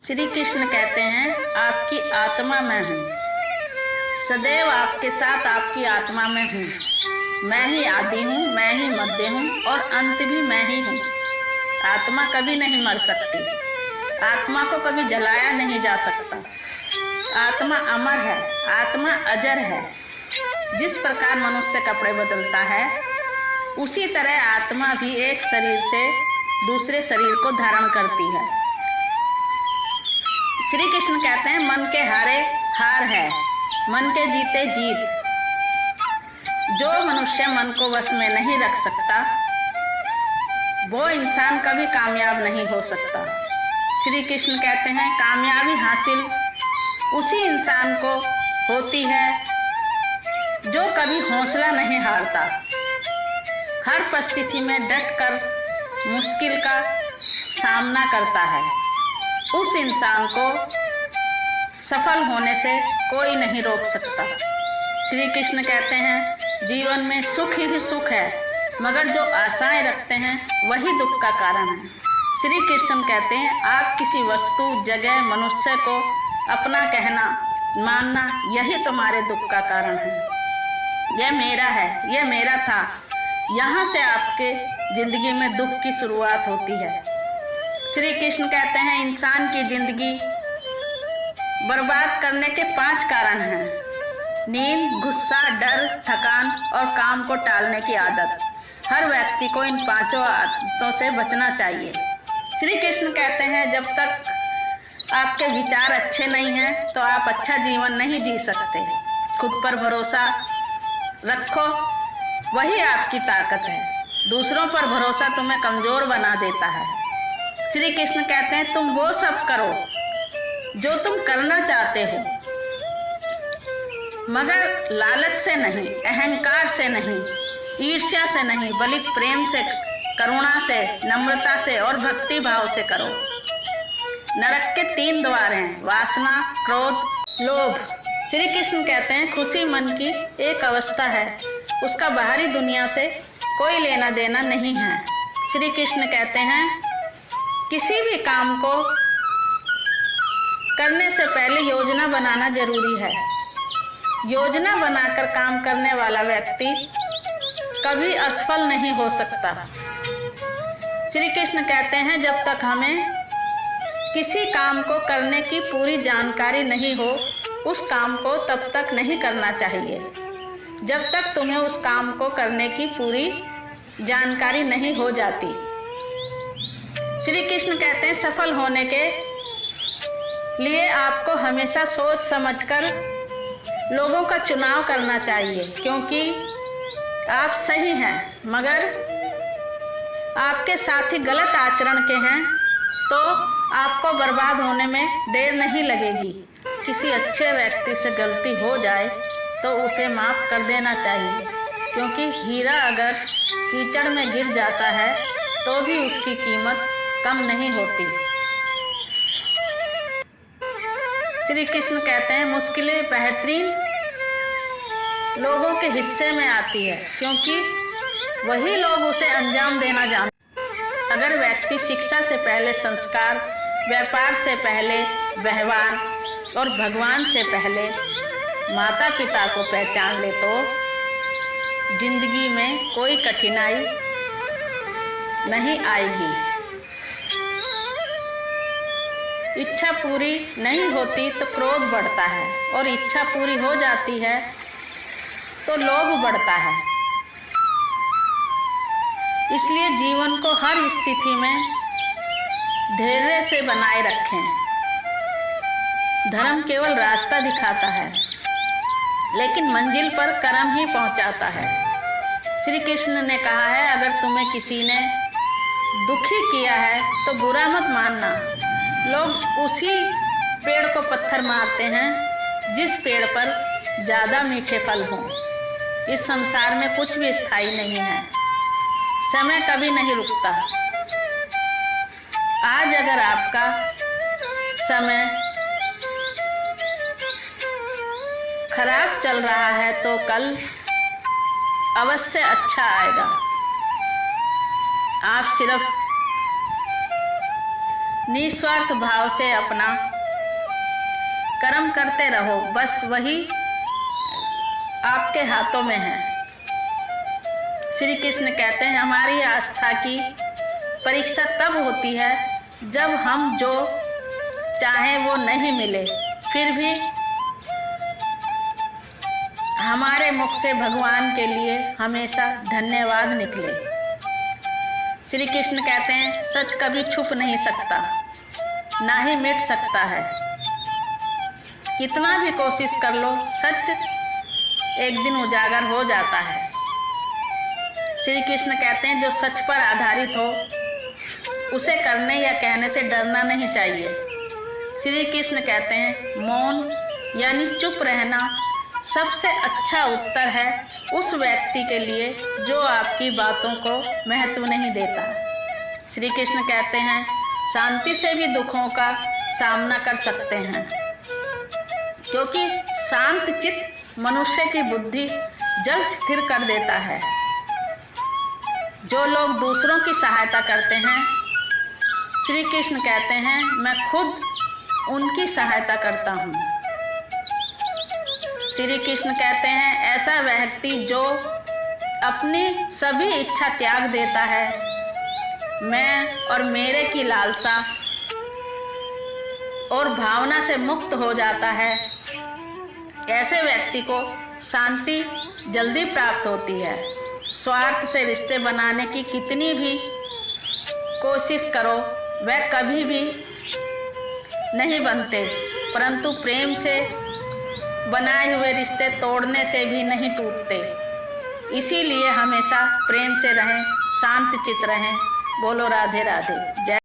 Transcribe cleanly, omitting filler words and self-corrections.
श्री कृष्ण कहते हैं, आपकी आत्मा मैं हूँ, सदैव आपके साथ आपकी आत्मा में हूँ। मैं ही आदि हूँ, मैं ही मध्य हूँ और अंत भी मैं ही हूँ। आत्मा कभी नहीं मर सकती, आत्मा को कभी जलाया नहीं जा सकता। आत्मा अमर है, आत्मा अजर है। जिस प्रकार मनुष्य कपड़े बदलता है, उसी तरह आत्मा भी एक शरीर से दूसरे शरीर को धारण करती है। श्री कृष्ण कहते हैं, मन के हारे हार है, मन के जीते जीत। जो मनुष्य मन को वश में नहीं रख सकता, वो इंसान कभी कामयाब नहीं हो सकता। श्री कृष्ण कहते हैं, कामयाबी हासिल उसी इंसान को होती है जो कभी हौसला नहीं हारता, हर परिस्थिति में डटकर मुश्किल का सामना करता है। उस इंसान को सफल होने से कोई नहीं रोक सकता। श्री कृष्ण कहते हैं, जीवन में सुख ही सुख है, मगर जो आशाएं रखते हैं वही दुख का कारण है। श्री कृष्ण कहते हैं, आप किसी वस्तु, जगह, मनुष्य को अपना कहना, मानना, यही तुम्हारे दुख का कारण है। यह मेरा है, यह मेरा था, यहाँ से आपके जिंदगी में दुख की शुरुआत होती है। श्री कृष्ण कहते हैं, इंसान की जिंदगी बर्बाद करने के 5 कारण हैं। नींद, गुस्सा, डर, थकान और काम को टालने की आदत। हर व्यक्ति को इन 5 आदतों से बचना चाहिए। श्री कृष्ण कहते हैं, जब तक आपके विचार अच्छे नहीं हैं तो आप अच्छा जीवन नहीं जी सकते। खुद पर भरोसा रखो, वही आपकी ताकत है। दूसरों पर भरोसा तुम्हें कमजोर बना देता है। श्री कृष्ण कहते हैं, तुम वो सब करो जो तुम करना चाहते हो, मगर लालच से नहीं, अहंकार से नहीं, ईर्ष्या से नहीं, बल्कि प्रेम से, करुणा से, नम्रता से और भक्ति भाव से करो। नरक के 3 द्वार हैं, वासना, क्रोध, लोभ। श्री कृष्ण कहते हैं, खुशी मन की एक अवस्था है, उसका बाहरी दुनिया से कोई लेना देना नहीं है। श्री कृष्ण कहते हैं, किसी भी काम को करने से पहले योजना बनाना जरूरी है। योजना बनाकर काम करने वाला व्यक्ति कभी असफल नहीं हो सकता। श्री कृष्ण कहते हैं, जब तक हमें किसी काम को करने की पूरी जानकारी नहीं हो, उस काम को तब तक नहीं करना चाहिए। जब तक तुम्हें उस काम को करने की पूरी जानकारी नहीं हो जाती। श्री कृष्ण कहते हैं, सफल होने के लिए आपको हमेशा सोच समझकर लोगों का चुनाव करना चाहिए, क्योंकि आप सही हैं, मगर आपके साथी गलत आचरण के हैं तो आपको बर्बाद होने में देर नहीं लगेगी। किसी अच्छे व्यक्ति से गलती हो जाए तो उसे माफ़ कर देना चाहिए, क्योंकि हीरा अगर कीचड़ में गिर जाता है तो भी उसकी कीमत कम नहीं होती। श्री कृष्ण कहते हैं, मुश्किलें बेहतरीन लोगों के हिस्से में आती है, क्योंकि वही लोग उसे अंजाम देना जानते। अगर व्यक्ति शिक्षा से पहले संस्कार, व्यापार से पहले व्यवहार और भगवान से पहले माता पिता को पहचान ले तो जिंदगी में कोई कठिनाई नहीं आएगी। इच्छा पूरी नहीं होती तो क्रोध बढ़ता है, और इच्छा पूरी हो जाती है तो लोभ बढ़ता है। इसलिए जीवन को हर स्थिति में धैर्य से बनाए रखें। धर्म केवल रास्ता दिखाता है, लेकिन मंजिल पर कर्म ही पहुंचाता है। श्री कृष्ण ने कहा है, अगर तुम्हें किसी ने दुखी किया है तो बुरा मत मानना। लोग उसी पेड़ को पत्थर मारते हैं जिस पेड़ पर ज़्यादा मीठे फल हों। इस संसार में कुछ भी स्थायी नहीं है, समय कभी नहीं रुकता। आज अगर आपका समय खराब चल रहा है तो कल अवश्य अच्छा आएगा। आप सिर्फ निस्वार्थ भाव से अपना कर्म करते रहो, बस वही आपके हाथों में है। श्री कृष्ण कहते हैं हमारी आस्था की परीक्षा तब होती है जब हम जो चाहें वो नहीं मिले, फिर भी हमारे मुख से भगवान के लिए हमेशा धन्यवाद निकले। श्री कृष्ण कहते हैं सच कभी छुप नहीं सकता, ना ही मिट सकता है। कितना भी कोशिश कर लो, सच एक दिन उजागर हो जाता है। श्री कृष्ण कहते हैं जो सच पर आधारित हो उसे करने या कहने से डरना नहीं चाहिए। श्री कृष्ण कहते हैं मौन यानी चुप रहना सबसे अच्छा उत्तर है उस व्यक्ति के लिए जो आपकी बातों को महत्व नहीं देता। श्री कृष्ण कहते हैं शांति से भी दुखों का सामना कर सकते हैं, क्योंकि शांत चित्त मनुष्य की बुद्धि जल्द स्थिर कर देता है। जो लोग दूसरों की सहायता करते हैं, श्री कृष्ण कहते हैं मैं खुद उनकी सहायता करता हूँ। श्री कृष्ण कहते हैं ऐसा व्यक्ति जो अपनी सभी इच्छा त्याग देता है, मैं और मेरे की लालसा और भावना से मुक्त हो जाता है, ऐसे व्यक्ति को शांति जल्दी प्राप्त होती है। स्वार्थ से रिश्ते बनाने की कितनी भी कोशिश करो वह कभी भी नहीं बनते, परंतु प्रेम से बनाए हुए रिश्ते तोड़ने से भी नहीं टूटते। इसीलिए हमेशा प्रेम से रहें, शांत चित्त रहें। बोलो राधे राधे। जय